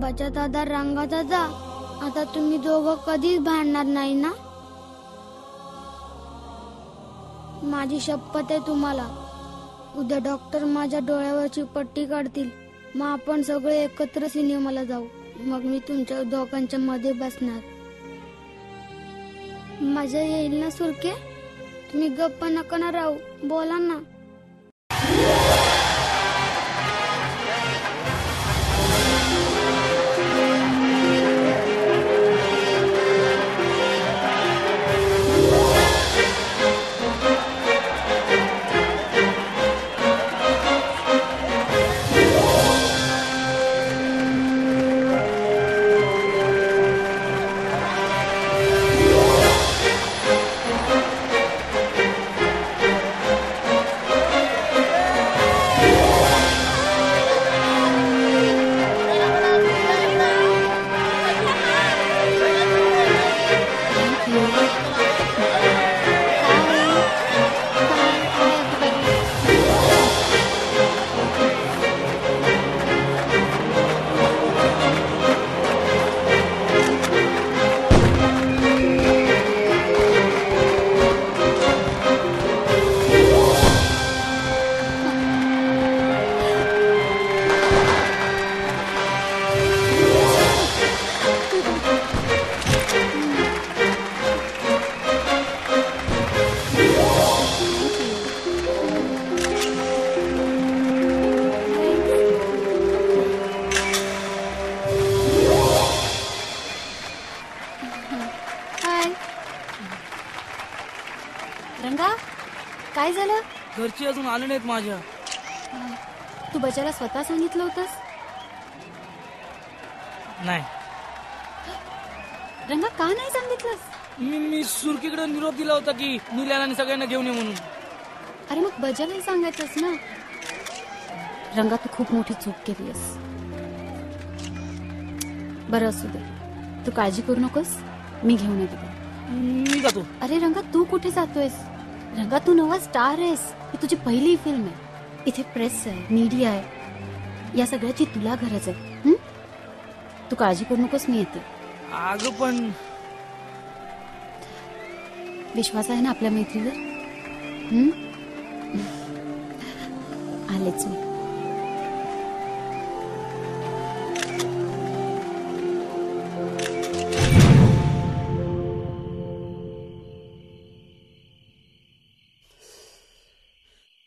बजा दादा, रंगा दादा, आता तुम्ही दोघं कधीच भांडणार नाही ना? माझी शपथ आहे तुम्हाला. उद्या डॉक्टर माझ्या डोळ्यावरची पट्टी काढतील, मग आपण सगळे एकत्र सिनेमाला जाऊ. मग मी तुमच्या दोघांच्या मध्ये बसणार. मजा येईल ना सुरके? तुम्ही गप्प नका ना राहू, बोला ना. रंगा, काय झालं? घरची अजून आले नाहीत माझ्या. तू बजाला स्वतः सांगितलं होतंस? नाही. रंगा, का नाही सांगितलंस? मी सुरकीकडे निरोप दिला होता की नील्याने सगळ्यांना घेऊन ये म्हणून. अरे मग बजालाही सांगायचंस ना. रंगा, तू खूप मोठी चूक केलीस. बरं असू दे, तू काळजी करू नकोस, मी घेऊन येते. मी जातो. अरे रंगा, तू कुठे जातोयस? रंगा, तू नवा स्टार आहेस. ही तुझी पहिली फिल्म आहे. इथे प्रेस आहे, मीडिया आहे, या सगळ्याची तुला गरज आहे. तू काळजी करू नकोस, मी येते. अगं पण विश्वास आहे ना आपल्या मैत्रीवर? आलेच मी.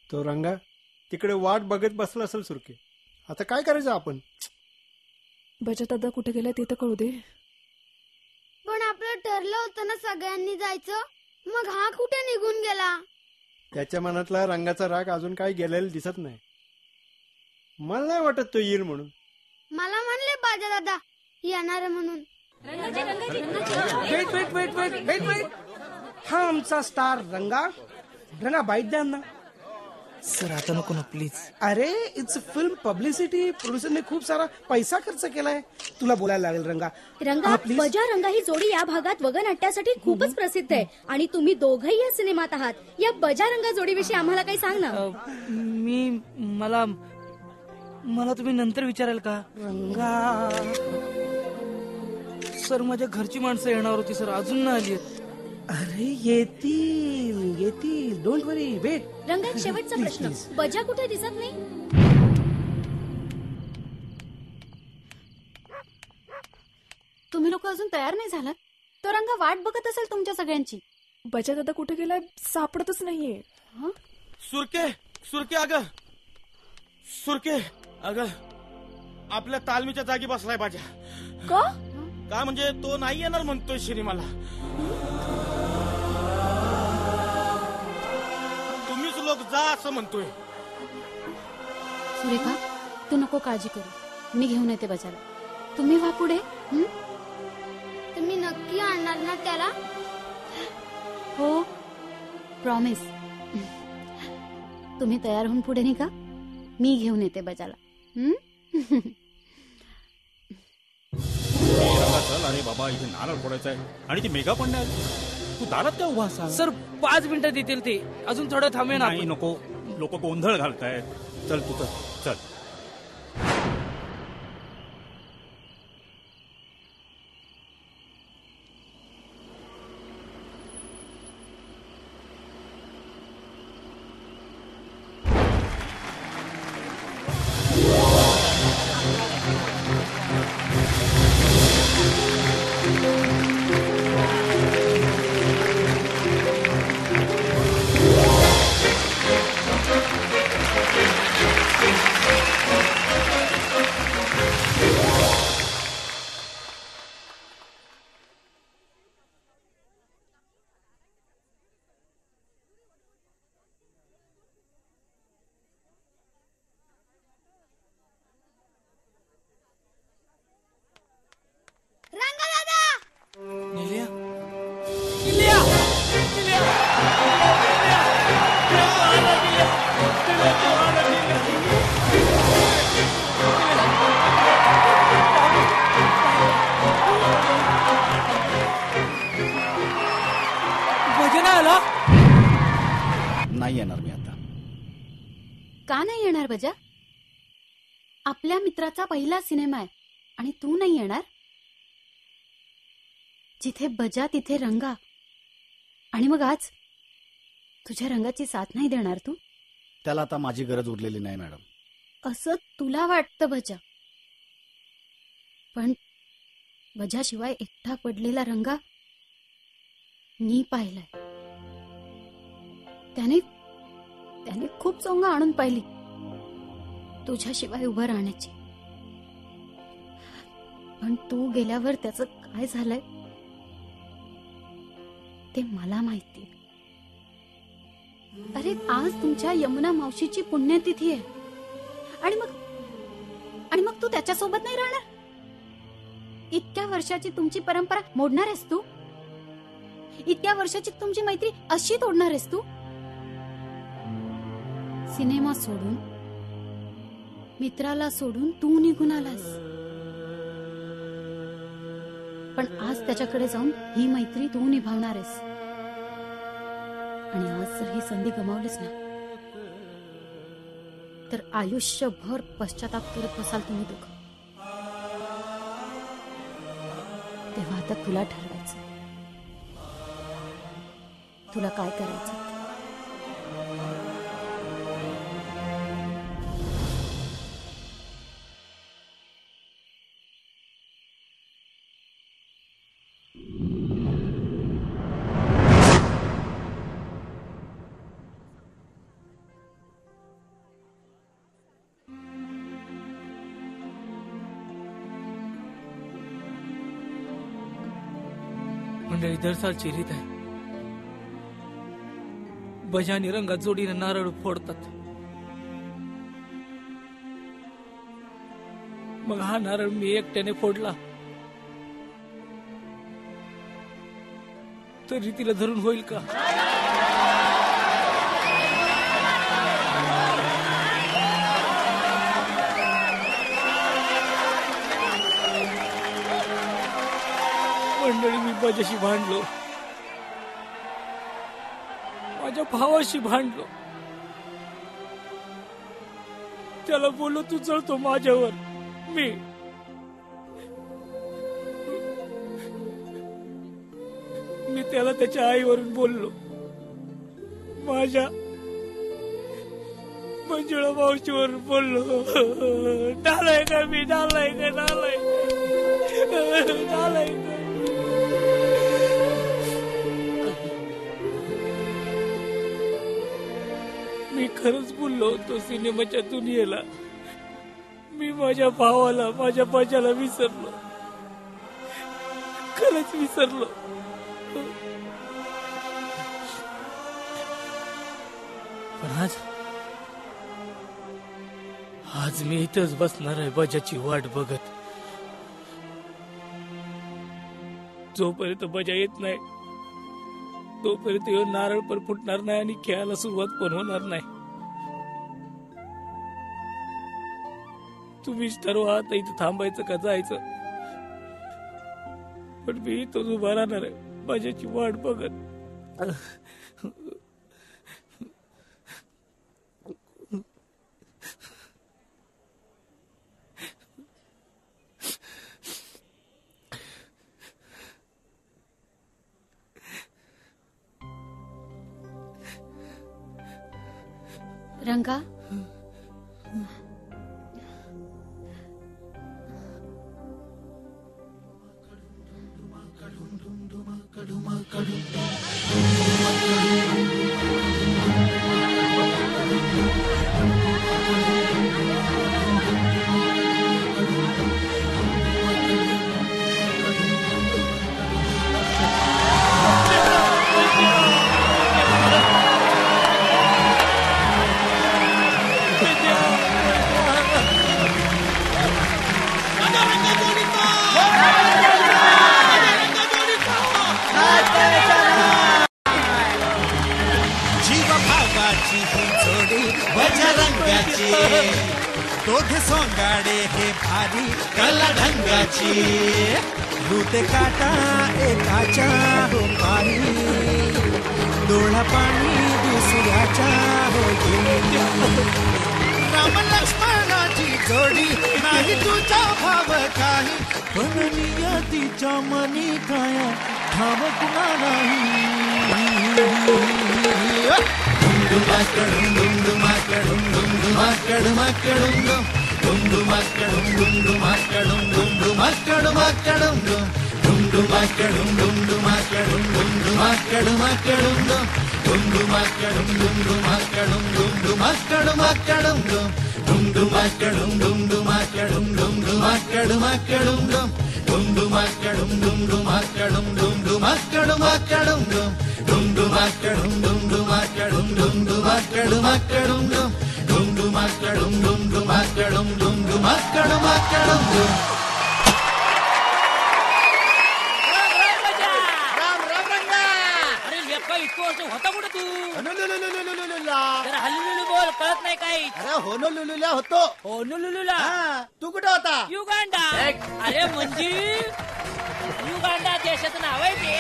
तो रंगा तिकडे वाट बघत बसला असेल सुरके. आता काय करायचं आपण? बजा दादा कुठे गेला ते तर कळू दे. पण आपलं ठरलं होतं ना सगळ्यांनी जायचं, मग हा कुठे निघून गेला? त्याच्या मनातला रंगाचा राग अजून काही गेलेला दिसत नाही. मला नाही वाटत तो येईल म्हणून. मला म्हणले बाजा दादा येणार म्हणून. Wait wait wait wait wait wait हा आमचा स्टार रंगा. रंगा, बाईट द्या ना. सर आता नको ना प्लीज. अरे इट्स फिल्म पब्लिसिटी. प्रोड्युसरने खूप सारा पैसा खर्च केलाय. तुला बोलायला लागेल रंगा. रंगा, बजा रंगा ही जोडी या भागात वगनाट्यासाठी खूपच प्रसिद्ध आहे आणि तुम्ही दोघंही या सिनेमात आहात. या बजा रंगा जोडीविषयी आम्हाला काही सांग ना. मला तुम्ही नंतर विचाराल का? रंगा सर, माझ्या घरची माणसं येणार होती सर, अजून नाही आली आहेत. अरे येतील येतील, डोंट वरी, वेट. रंगा, एक शेवटचा प्रश्न, बजा कुठे दिसत नाही? तुम्ही लोक अजून तयार नाही झालात? तो रंगा वाट बघत असेल तुमच्या सगळ्यांची. बजा दादा कुठे गेलाय सापडतच नाहीये. सुरके अगं आपल्या तालमीच्या जागी बसलाय बाजा. का म्हणजे तो नाही येणार म्हणतोय सिनेमाला. तुम्हीच लोक जा असं म्हणतोय. सुरेखा, तू नको काळजी करू, मी घेऊन येते बजाला. तुम्ही व्हा पुढे. तुम्ही नक्की आणणार ना त्याला? हो, प्रॉमिस. तुम्ही तयार होऊन पुढे निघा, मी घेऊन येते बजाला. चल. अरे बाबा, इथे नारळ फोडायचा आहे आणि ती मेघा पण नाही. तू दारात काय उभा असा? सर 5 मिनिटात येतील ते, अजून थोडं थांबे ना. नाही नको, लोक गोंधळ घालतायत. चल तू चल. नाही येणार मी आता. का नाही येणार बजा? आपल्या मित्राचा पहिला सिनेमा आहे आणि तू नाही येणार? जिथे बजा तिथे रंगा, आणि मग आज तुझ्या रंगाची साथ नाही देणार तू? त्याला आता माझी गरज उरलेली नाही मॅडम. असं तुला वाटतं बजा, पण बजाशिवाय एकटा पडलेला रंगा मी पाहिलाय. त्याने खूप चोंगा आणून पाहिली तुझ्याशिवाय उभं राहण्याची. पण तू गेल्यावर त्याचं काय झालंय ते मला माहिती. अरे आज तुमच्या यमुना मावशीची पुण्यतिथी आहे आणि मग तू त्याच्यासोबत नाही राहणार? इतक्या वर्षाची तुमची परंपरा मोडणार आहेस तू? इतक्या वर्षाची तुमची मैत्री अशी तोडणार आहेस तू? सिनेमा सोडून, मित्राला सोडून तू निघून आलास, पण आज त्याच्याकडे जाऊन ही मैत्री तू निभावणार आहेस. आणि आज जर ही संधी गमावलीस ना, तर आयुष्यभर पश्चाताप करत बसाल तुम्ही दोघं. तेव्हा आता तुला ठरवायचं, तुला काय करायचं. मंडळी दरसालची रीत आहे, बजानी रंगात जोडीने नारळ फोडतात. मग हा नारळ मी एकट्याने फोडला तर रीतीला धरून होईल का? मंडळी मी बजाशी भांडलो, माझ्या भावाशी भांडलो. त्याला बोललो तू जळतो माझ्यावर. मी त्याला त्याच्या आईवरून बोललो, माझ्या मंजुळा मावशीवरून बोललो. डालाय का मी? डालाय का? डालाय डालाय का? मी खरंच बोललो होतो सिनेमाच्या दुनियेला. मी माझ्या भावाला, माझ्या बजाला विसरलो, खरंच विसरलो. पण आज मी इथंच बसणार आहे बजाची वाट बघत. जोपर्यंत बजा येत नाही तोपर्यंत नारळ पण फुटणार नाही आणि खेळायला सुरुवात पण होणार नाही. तुम्हीच ठरवा आता इथं थांबायचं का जायचं. पण मी इथंच उभा राहणार आहे बजाची वाट बघत. रंगा, दोघे सोंगाडे हे भारी कला ढंगाची. रुते काटा एकाच्या हो पाणी डोळा पाणी दुसऱ्याच्या हो राम लक्ष्मणाची जोडी नाही तुझा भाव काही पण नियतीच्या मनी काय ठाम कुणा नाही होता कुठे तू जरा हल्लू बोल कळत नाही काही. अरे होनो लुलुल्या होतो. हो लुलुला तू कुठे होता? युगांडा. अरे म्हणजे युगांडा देशाचं नाव आहे ते.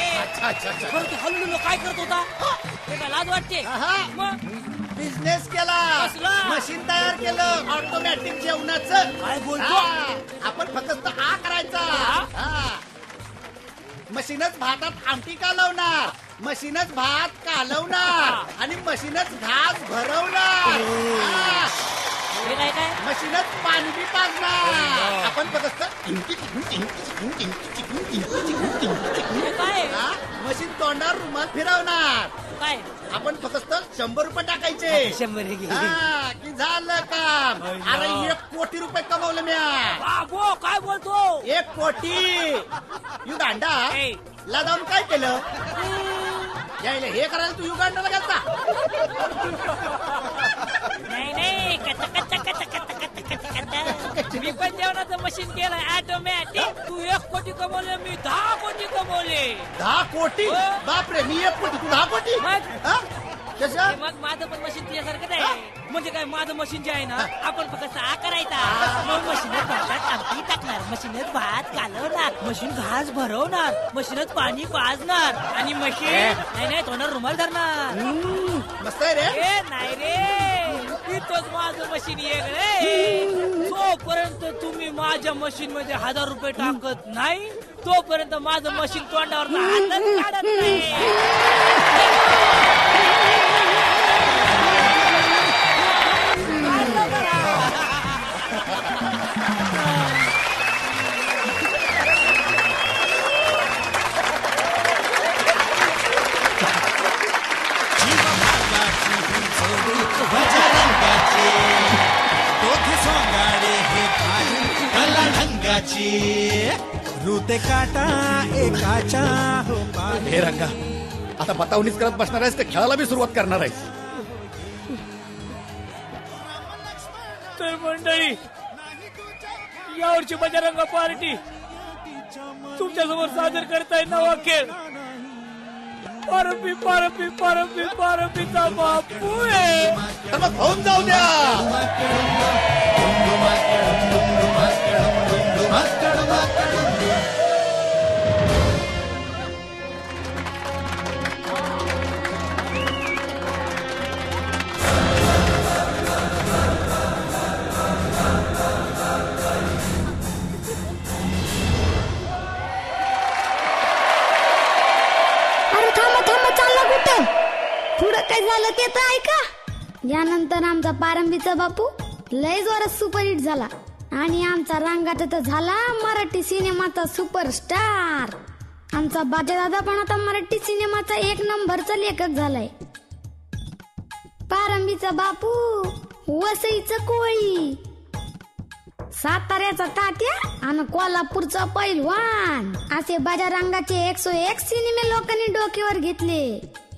बरं तू हल्लू काय करत होता? ते काय लाज वाटते? मग बिझनेस केला. मशीन तयार केलं ऑटोमॅटिक जेवणाचं. काय बोलतो? आपण फक्त आ करायचा. मशीनच भातात आमटी कालवणार, मशीनच भात कालवणार आणि मशीनच घास भरवणार. मशीनच पाणी बी पाजणार. आपण फक्त मशीन तोंडावर रुमाल फिरवणार. काय आपण फक्त 100 रुपये टाकायचे. 100 की झालं काम. अरे 1 कोटी रुपये कमवलं म्या. काय बोलतो? 1 कोटी. युगांडा ला जाऊन काय केलं? यायला हे करायला तू युगांडाला गेलता? नाही मी पण जेवणाचं मशीन केलंय ऑटोमॅटिक. तू 1 कोटी कमवले, मी 10 कोटी कमवले. 10 कोटी? बापरे, मी 1 कोटी, तू 10 कोटी? मग माझं पण मशीन तुझ्यासारखं आहे. म्हणजे काय, माझं मशीन जे आहे ना, आपण फक्त आ करायचा. मग मशीनच भातात आमटी टाकणार, मशीनच भात कालवणार, मशीन घास भरवणार, मशीनच पाणी पाजणार आणि मशीन नाही तोंडावर रुमाल धरणार. मस्त आहे रे. नाही रे, इथंच माझं मशीन वेगळे. जोपर्यंत तुम्ही माझ्या मशीन मध्ये 1000 रुपये टाकत नाही तोपर्यंत माझं मशीन तोंडावर हातच काढत नाही. रुते काटा एकाच्या हो पाणी. हे रंगा, आता बतावणीच करत बसणार आहेस का खेळाला बी सुरुवात करणार आहेस? तर मंडळी, यावर्षी बजरंग पार्टी तुमच्यासमोर सादर करताय नवा खेळ पारंबी पारंबी पारंबी पारंबीचा बापू आहे. तर मग होऊन जाऊ द्या. पुढं काय झालं ते तर ऐका. यानंतर आमचा पारंबीचा बापू लय जोरात सुपरहिट झाला आणि आमचा रंगाचा तर झाला मराठी सिनेमाचा सुपरस्टार. आमचा बाजादादा पण आता मराठी सिनेमाचा 1 नंबरचा लेखक झालाय. पारंबीचा बापू, वसईचं कोळी, साताऱ्याचा तात्या आणि कोल्हापूरचा पैलवान असे बजरंगाचे 101 सिनेमे लोकांनी डोक्यावर घेतले.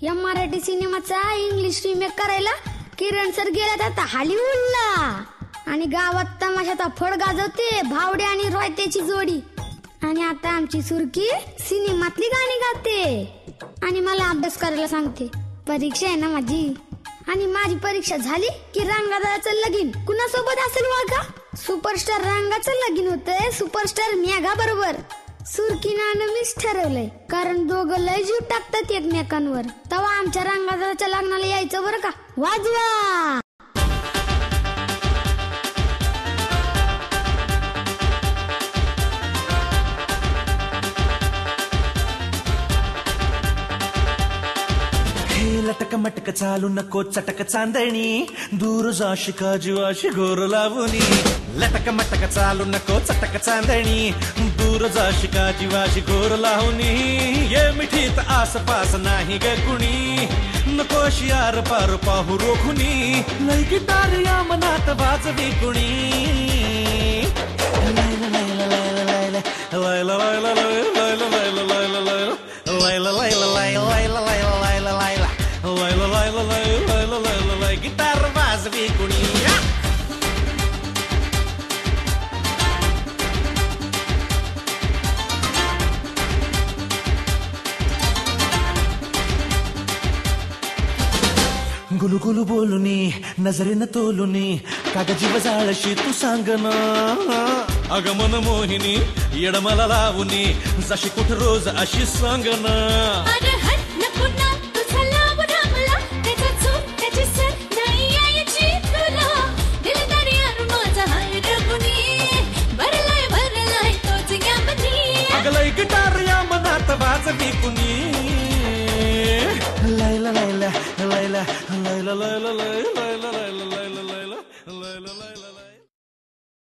या मराठी सिनेमाचा इंग्लिश रिमेक करायला किरण सर गेला आता हॉलिवूडला आणि गावात तमाशाचा फड गाजवते भावडे आणि रोयतेची जोडी. आणि आता आमची सुरकी सिनेमातली गाणी गाते आणि मला अभ्यास करायला सांगते. परीक्षा आहे ना माझी, आणि माझी परीक्षा झाली की रंगादाचं लगीन कुणासोबत असेल वागा? सुपरस्टार रंगाचं लगीन होतंय सुपरस्टार मेघा बरोबर. सुरकीनानं मीच ठरवलंय, कारण दोघं लय जीव टाकतात एकमेकांवर. तेव्हा आमच्या रंगाच्या लग्नाला यायचं बरं का. वाजवा. लटक मटक चालू नको चटक चांदणी, दूर जाशी का जीवाशी घोर लावणी. लटक मटक चालू नको चटक चांदणी, दूर जाशी का जीवाशी घोर लावणी. ये मिठीत आसपास नाही ग कुणी, नकोशी आर पार पाहू रोखुनी. लय गिटार या मनात वाजवी कुणी. लायला लायला लायला लायला लायला लायला लायला लायला लायला लायला लायला लायला लायला लायला लायला लायला लायला लायला लाय गिटार वाजवी कुणी. गुलू गुलू बोलुनी नजरेनं तोलुनी, कागजी वजाळशी तू सांग ना. आगमन मोहिनी येड मला लावुनी, जशी कुठ रोज अशी सांग ना. अगलय गिटार या मनात वाजवी कुणी. लायला लायला लायला लायला लायला लायला लायला लायला लायला लायला लायला